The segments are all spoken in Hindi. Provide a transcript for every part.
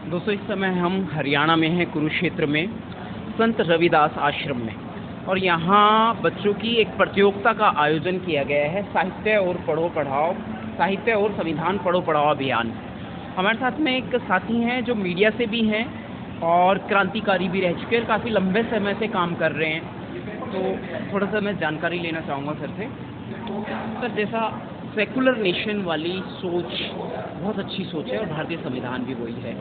दोस्तों इस समय हम हरियाणा में हैं, कुरुक्षेत्र में संत रविदास आश्रम में, और यहाँ बच्चों की एक प्रतियोगिता का आयोजन किया गया है। साहित्य और पढ़ो पढ़ाओ, साहित्य और संविधान पढ़ो पढ़ाओ अभियान। हमारे साथ में एक साथी हैं जो मीडिया से भी हैं और क्रांतिकारी भी रह चुके हैं, काफ़ी लंबे समय से काम कर रहे हैं। तो थोड़ा सा मैं जानकारी लेना चाहूँगा सर से। सर, जैसा सेकुलर नेशन वाली सोच बहुत अच्छी सोच है और भारतीय संविधान भी वही है,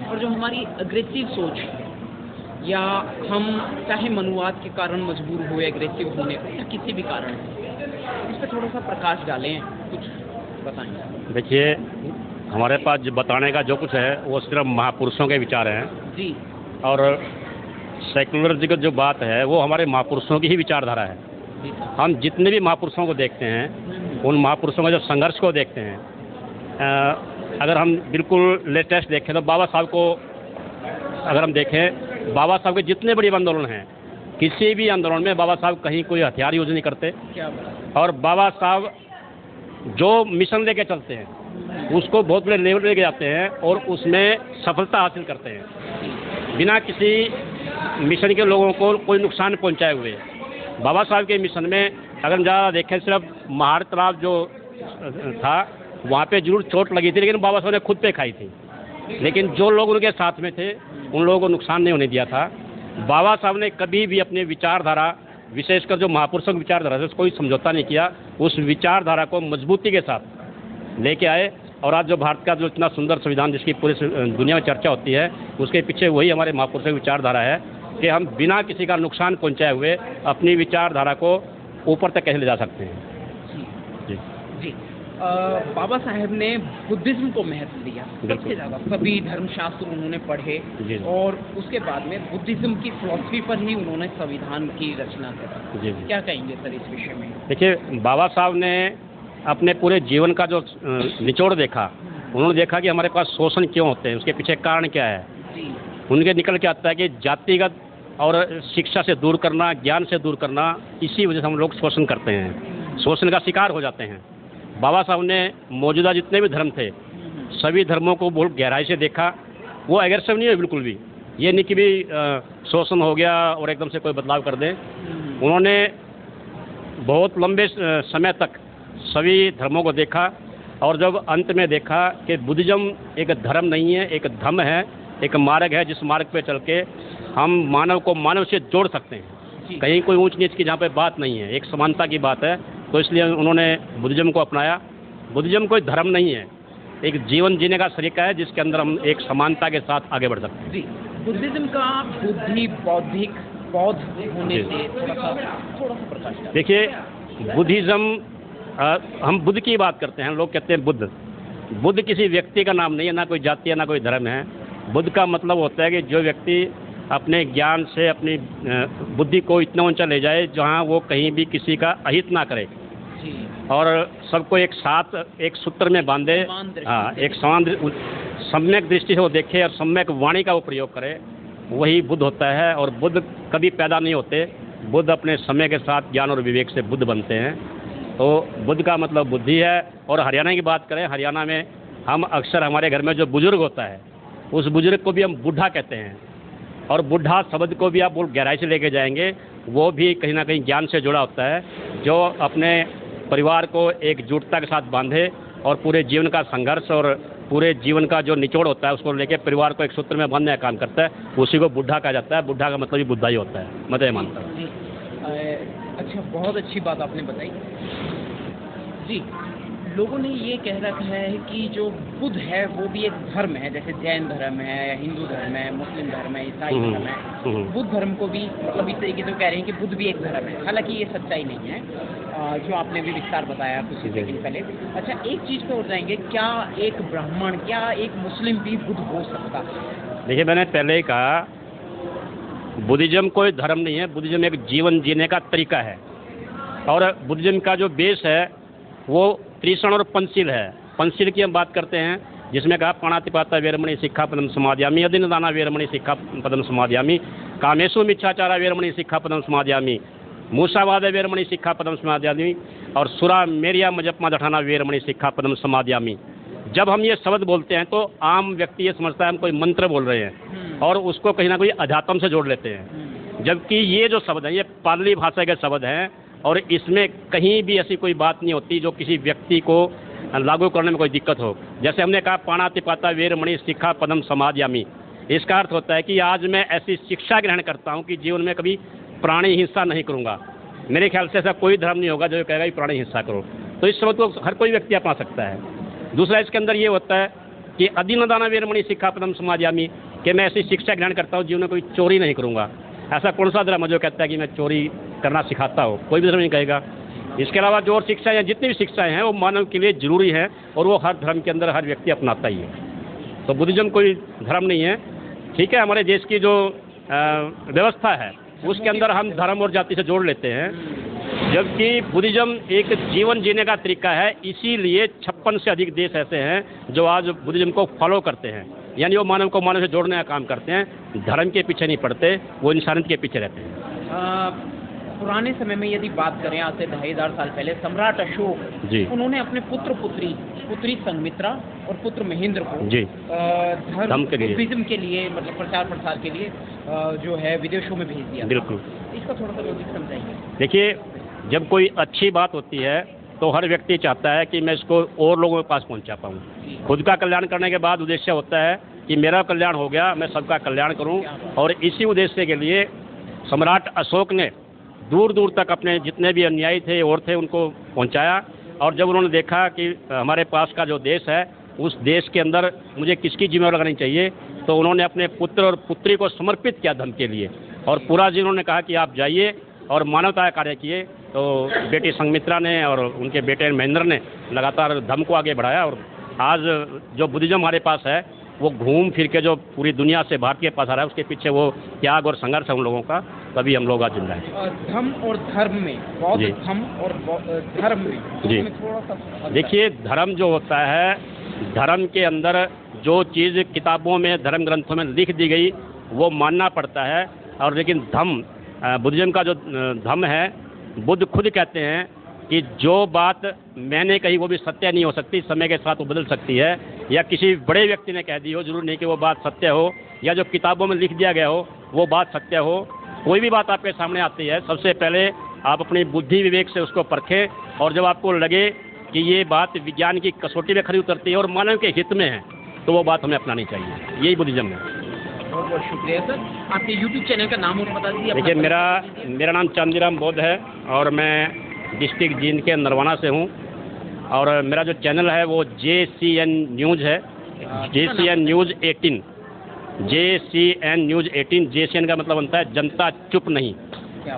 और जो हमारी अग्रेसिव सोच है, या हम चाहे मनुवाद के कारण मजबूर हुए एग्रेसिव होने पर या किसी भी कारण, इस पर थोड़ा सा प्रकाश डालें, कुछ बताएं। देखिए, हमारे पास जो बताने का जो कुछ है वो सिर्फ महापुरुषों के विचार हैं जी, और सेकुलर की जो बात है वो हमारे महापुरुषों की ही विचारधारा है। हम जितने भी महापुरुषों को देखते हैं, उन महापुरुषों का जो संघर्ष को देखते हैं, अगर हम बिल्कुल लेटेस्ट देखें तो बाबा साहब को अगर हम देखें, बाबा साहब के जितने बड़े आंदोलन हैं, किसी भी आंदोलन में बाबा साहब कहीं कोई हथियार यूज नहीं करते, और बाबा साहब जो मिशन लेके चलते हैं उसको बहुत बड़े लेवल लेके जाते हैं और उसमें सफलता हासिल करते हैं बिना किसी मिशन के लोगों को कोई नुकसान पहुंचाए हुए। बाबा साहब के मिशन में अगर हम ज़्यादा देखें, सिर्फ महार तालाब जो था वहाँ पे जरूर चोट लगी थी, लेकिन बाबा साहब ने खुद पे खाई थी, लेकिन जो लोग उनके साथ में थे उन लोगों को नुकसान नहीं होने दिया था। बाबा साहब ने कभी भी अपनी विचारधारा, विशेषकर जो महापुरुषों की विचारधारा से कोई समझौता नहीं किया, उस विचारधारा को मजबूती के साथ लेके आए। और आज जो भारत का जो इतना सुंदर संविधान जिसकी पूरी दुनिया में चर्चा होती है, उसके पीछे वही हमारे महापुरुषों की विचारधारा है कि हम बिना किसी का नुकसान पहुंचाए हुए अपनी विचारधारा को ऊपर तक कैसे ले जा सकते हैं। जी जी। बाबा साहेब ने बुद्धिज्म को महत्व दिया सबसे ज़्यादा, सभी धर्मशास्त्र उन्होंने पढ़े और उसके बाद में बुद्धिज्म की फिलॉसफी पर ही उन्होंने संविधान की रचना करी। क्या कहेंगे सर इस विषय में? देखिए, बाबा साहब ने अपने पूरे जीवन का जो निचोड़ देखा, उन्होंने देखा कि हमारे पास शोषण क्यों होते हैं, उसके पीछे कारण क्या है। उनके निकल के आता है कि जातिगत और शिक्षा से दूर करना, ज्ञान से दूर करना, इसी वजह से हम लोग शोषण करते हैं, शोषण का शिकार हो जाते हैं। बाबा साहब ने मौजूदा जितने भी धर्म थे सभी धर्मों को बहुत गहराई से देखा। वो एग्रेसिव नहीं है बिल्कुल भी, ये नहीं कि भी शोषण हो गया और एकदम से कोई बदलाव कर दें। उन्होंने बहुत लंबे समय तक सभी धर्मों को देखा और जब अंत में देखा कि बुद्धिज्म एक धर्म नहीं है, एक धम्म है, एक मार्ग है जिस मार्ग पे चल के हम मानव को मानव से जोड़ सकते हैं। कहीं कोई ऊंच नीच की जहाँ पे बात नहीं है, एक समानता की बात है। तो इसलिए उन्होंने बुद्धिज्म को अपनाया। बुद्धिज्म कोई धर्म नहीं है, एक जीवन जीने का तरीका है जिसके अंदर हम एक समानता के साथ आगे बढ़ सकते हैं। जी, बुद्धिज्म का बुद्धि बौद्धिक बौद्ध होने से थोड़ा सा प्रकाश। देखिए, बुद्धिज्म, हम बुद्ध की बात करते हैं, लोग कहते हैं बुद्ध। बुद्ध किसी व्यक्ति का नाम नहीं है, ना कोई जाति है ना कोई धर्म है। बुद्ध का मतलब होता है कि जो व्यक्ति अपने ज्ञान से अपनी बुद्धि को इतना ऊंचा ले जाए जहाँ वो कहीं भी किसी का अहित ना करे और सबको एक साथ एक सूत्र में बांधे, हाँ, एक सम्यक दृष्टि से वो देखे और सम्यक वाणी का वो प्रयोग करे, वही बुद्ध होता है। और बुद्ध कभी पैदा नहीं होते, बुद्ध अपने समय के साथ ज्ञान और विवेक से बुद्ध बनते हैं। तो बुद्ध का मतलब बुद्धि है। और हरियाणा की बात करें, हरियाणा में हम अक्सर हमारे घर में जो बुजुर्ग होता है उस बुजुर्ग को भी हम बूढ़ा कहते हैं, और बूढ़ा शब्द को भी आप बहुत गहराई से लेके जाएंगे, वो भी कहीं ना कहीं ज्ञान से जुड़ा होता है, जो अपने परिवार को एकजुटता के साथ बांधे और पूरे जीवन का संघर्ष और पूरे जीवन का जो निचोड़ होता है उसको लेके परिवार को एक सूत्र में बांधने का काम करता है, उसी को बूढ़ा कहा जाता है। बूढ़ा का मतलब ही बुद्धा ही होता है, मैं तो ये मानता हूँ। अच्छा, बहुत अच्छी बात आपने बताई जी। लोगों ने ये कह रखा है कि जो बुद्ध है वो भी एक धर्म है, जैसे जैन धर्म है, हिंदू धर्म है, मुस्लिम धर्म है, ईसाई धर्म है। बुद्ध धर्म को भी मतलब इस तरीके से कह रहे हैं कि बुद्ध भी एक धर्म है, हालांकि ये सच्चाई नहीं है, जो आपने भी विस्तार बताया कुछ ही सेकंड पहले। अच्छा, एक चीज़ पे और जाएंगे, क्या एक ब्राह्मण, क्या एक मुस्लिम भी बुद्ध हो सकता है? देखिए, मैंने पहले ही कहा, बुद्धिज्म कोई धर्म नहीं है, बुद्धिज्म एक जीवन जीने का तरीका है। और बुद्धिज्म का जो बेस है वो त्रिशण और पंचशील है। पंचशील की हम बात करते हैं जिसमें कहा पाणातिपाता वेरमणि सिक्खापदम समादयामि, अदिनदाना वेरमणि सिक्खापदम समादयामि, कामेषु मिच्छाचारा वेरमणि सिक्खापदम समादयामि, मूसावाद वेरमणि सिक्खापदम समादयामि, और सुरा मेरिया मजप्मा दठाना वेरमणि सिक्खापदम समादयामि। जब हम ये शब्द बोलते हैं तो आम व्यक्ति ये समझता है हम कोई मंत्र बोल रहे हैं और उसको कहीं ना कोई अध्यात्म से जोड़ लेते हैं, जबकि ये जो शब्द हैं ये पाली भाषा के शब्द हैं और इसमें कहीं भी ऐसी कोई बात नहीं होती जो किसी व्यक्ति को लागू करने में कोई दिक्कत हो। जैसे हमने कहा पाणातिपाता वीरमणि शिखा पदम समादयामि, इसका अर्थ होता है कि आज मैं ऐसी शिक्षा ग्रहण करता हूँ कि जीवन में कभी प्राणी हिंसा नहीं करूँगा। मेरे ख्याल से ऐसा कोई धर्म नहीं होगा जो कहेगा कि प्राणी हिंसा करो। तो इस शब्द को हर कोई व्यक्ति अपना सकता है। दूसरा इसके अंदर ये होता है कि अदिनदाना वीरमणि शिखा पदम समादयामि, कि मैं ऐसी शिक्षा ग्रहण करता हूँ जीवन में कोई चोरी नहीं करूँगा। ऐसा कौन सा धर्म जो कहता है कि मैं चोरी करना सिखाता हूँ? कोई भी धर्म नहीं कहेगा। इसके अलावा जो और शिक्षाएं हैं, जितनी भी शिक्षाएं हैं वो मानव के लिए जरूरी है और वो हर धर्म के अंदर हर व्यक्ति अपनाता ही है। तो बुद्धिज्म कोई धर्म नहीं है। ठीक है, हमारे देश की जो व्यवस्था है उसके अंदर हम धर्म और जाति से जोड़ लेते हैं, जबकि बुद्धिज्म एक जीवन जीने का तरीका है। इसीलिए 56 से अधिक देश ऐसे हैं जो आज बुद्धिज्म को फॉलो करते हैं, यानी वो मानव को मानव से जोड़ने का काम करते हैं, धर्म के पीछे नहीं पड़ते, वो इंसानियत के पीछे रहते हैं। पुराने समय में यदि बात करें आज से 2500 साल पहले, सम्राट अशोक जी उन्होंने अपने पुत्री संघमित्रा और पुत्र महेंद्र को जी धर्म बुद्धिज्म के लिए मतलब प्रचार प्रसार के लिए जो है विदेशों में भेज दिया। बिल्कुल, इसका थोड़ा सा लॉजिक समझाइए। देखिए, जब कोई अच्छी बात होती है तो हर व्यक्ति चाहता है कि मैं इसको और लोगों के पास पहुंचा पाऊँ। खुद का कल्याण करने के बाद उद्देश्य होता है कि मेरा कल्याण हो गया, मैं सबका कल्याण करूँ। और इसी उद्देश्य के लिए सम्राट अशोक ने दूर दूर तक अपने जितने भी अनुयायी थे और थे उनको पहुंचाया। और जब उन्होंने देखा कि हमारे पास का जो देश है उस देश के अंदर मुझे किसकी जिम्मेवारी लगानी चाहिए, तो उन्होंने अपने पुत्र और पुत्री को समर्पित किया धर्म के लिए और पूरा जी उन्होंने कहा कि आप जाइए और मानवता का कार्य किए। तो बेटी संघमित्रा ने और उनके बेटे महेंद्र ने लगातार धर्म को आगे बढ़ाया और आज जो बुद्धिज्म हमारे पास है वो घूम फिर के जो पूरी दुनिया से भारत के पास आ रहा है उसके पीछे वो त्याग और संघर्ष है उन लोगों का, तभी हम लोग आज जिंदा हैं। धर्म और धर्म में, बौद्ध धर्म और धर्म में जी थोड़ा सा देखिए, धर्म जो होता है, धर्म के अंदर जो चीज़ किताबों में धर्म ग्रंथों में लिख दी गई वो मानना पड़ता है। और लेकिन धम्म, बुद्धिज्म का जो धम्म है, बुद्ध खुद कहते हैं कि जो बात मैंने कही वो भी सत्य नहीं हो सकती, समय के साथ वो बदल सकती है, या किसी बड़े व्यक्ति ने कह दी हो, जरूर नहीं कि वो बात सत्य हो, या जो किताबों में लिख दिया गया हो वो बात सत्य हो। कोई भी बात आपके सामने आती है, सबसे पहले आप अपनी बुद्धि विवेक से उसको परखें और जब आपको लगे कि ये बात विज्ञान की कसौटी में खरी उतरती है और मानव के हित में है तो वो बात हमें अपनानी चाहिए। यही बुद्धिज्म है। बहुत बहुत शुक्रिया सर। आपके यूट्यूब चैनल का नाम और बता दीजिए। देखिए, मेरा नाम चंदीराम बौद्ध है और मैं डिस्ट्रिक्ट जींद के नरवाना से हूँ और मेरा जो चैनल है वो JCN न्यूज़ है, JCN news 18, JCN news 18। JCN का मतलब बनता है जनता चुप नहीं,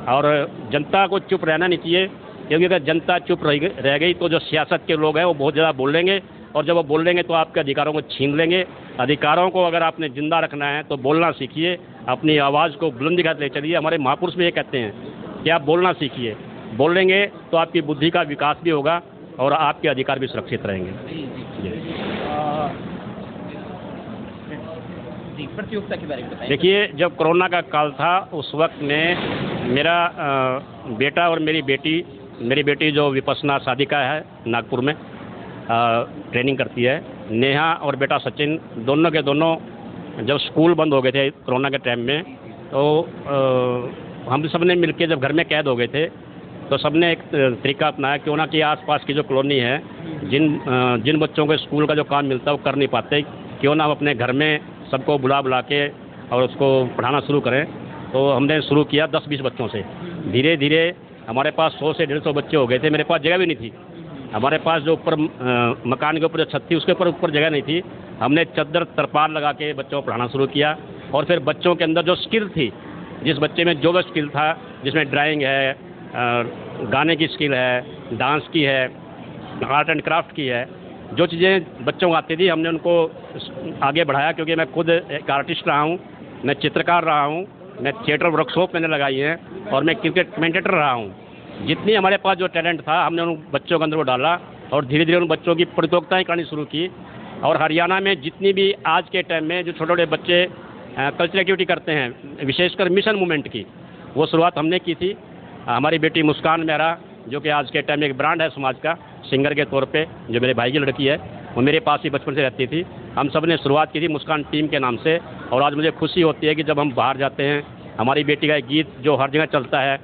और जनता को चुप रहना नहीं चाहिए, क्योंकि अगर जनता चुप रह गई तो जो सियासत के लोग हैं वो बहुत ज़्यादा बोल लेंगे और जब वो बोल लेंगे तो आपके अधिकारों को छीन लेंगे। अधिकारों को अगर आपने जिंदा रखना है तो बोलना सीखिए, अपनी आवाज़ को बुलंदी कर ले चलिए। हमारे महापुरुष भी ये कहते हैं कि आप बोलना सीखिए, बोलेंगे तो आपकी बुद्धि का विकास भी होगा और आपके अधिकार भी सुरक्षित रहेंगे। जी, प्रतियोगिता के बारे में बताइए। देखिए, जब कोरोना का काल था उस वक्त में मेरा बेटा और मेरी बेटी जो विपस्सना साधिका है नागपुर में ट्रेनिंग करती है, नेहा और बेटा सचिन, दोनों के दोनों जब स्कूल बंद हो गए थे कोरोना के टाइम में, तो हम सब ने मिलकर जब घर में कैद हो गए थे तो सबने एक तरीका अपनाया, क्यों ना कि आसपास की जो कॉलोनी है, जिन बच्चों को स्कूल का जो काम मिलता है वो कर नहीं पाते, क्यों ना हम अपने घर में सबको बुला के और उसको पढ़ाना शुरू करें। तो हमने शुरू किया 10-20 बच्चों से। धीरे धीरे हमारे पास 100 से 150 बच्चे हो गए थे। मेरे पास जगह भी नहीं थी, हमारे पास जो ऊपर मकान के ऊपर जो छत थी उसके ऊपर जगह नहीं थी। हमने चद्दर तरपाल लगा के बच्चों को पढ़ाना शुरू किया और फिर बच्चों के अंदर जो स्किल थी, जिस बच्चे में जो भी स्किल था, जिसमें ड्राइंग है, गाने की स्किल है, डांस की है, आर्ट एंड क्राफ्ट की है, जो चीज़ें बच्चों को आती थी हमने उनको आगे बढ़ाया। क्योंकि मैं खुद एक आर्टिस्ट रहा हूँ, मैं चित्रकार रहा हूँ, मैं थिएटर वर्कशॉप मैंने लगाई है और मैं क्रिकेट कमेंटेटर रहा हूँ। जितनी हमारे पास जो टैलेंट था हमने उन बच्चों के अंदर वो डाला और धीरे धीरे उन बच्चों की प्रतियोगिताएँ करनी शुरू की। और हरियाणा में जितनी भी आज के टाइम में जो छोटे छोटे बच्चे कल्चरल एक्टिविटी करते हैं, विशेषकर मिशन मूवमेंट की, वो शुरुआत हमने की थी। हमारी बेटी मुस्कान मेहरा, जो कि आज के टाइम में एक ब्रांड है समाज का, सिंगर के तौर पे, जो मेरे भाई की लड़की है, वो मेरे पास ही बचपन से रहती थी। हम सब ने शुरुआत की थी मुस्कान टीम के नाम से, और आज मुझे खुशी होती है कि जब हम बाहर जाते हैं, हमारी बेटी का एक गीत जो हर जगह चलता है,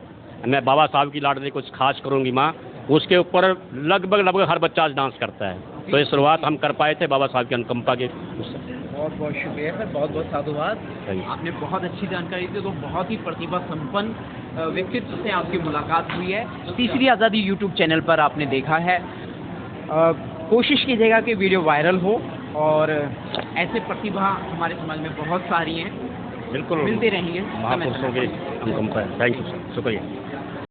मैं बाबा साहब की लाडली कुछ खास करूँगी माँ, उसके ऊपर लगभग हर बच्चा आज डांस करता है। तो ये शुरुआत हम कर पाए थे बाबा साहब की अनुकंपा के उससे। बहुत बहुत शुक्रिया सर, बहुत बहुत साधुवाद। आपने बहुत अच्छी जानकारी दी। तो बहुत ही प्रतिभा संपन्न व्यक्तित्व से आपकी मुलाकात हुई है। तीसरी आज़ादी यूट्यूब चैनल पर आपने देखा है। कोशिश कीजिएगा कि वीडियो वायरल हो, और ऐसे प्रतिभा हमारे समाज में बहुत सारी हैं, बिल्कुल मिलते रहेंगे। महापुरुषों की अनुकंपा है। थैंक यू सर, शुक्रिया।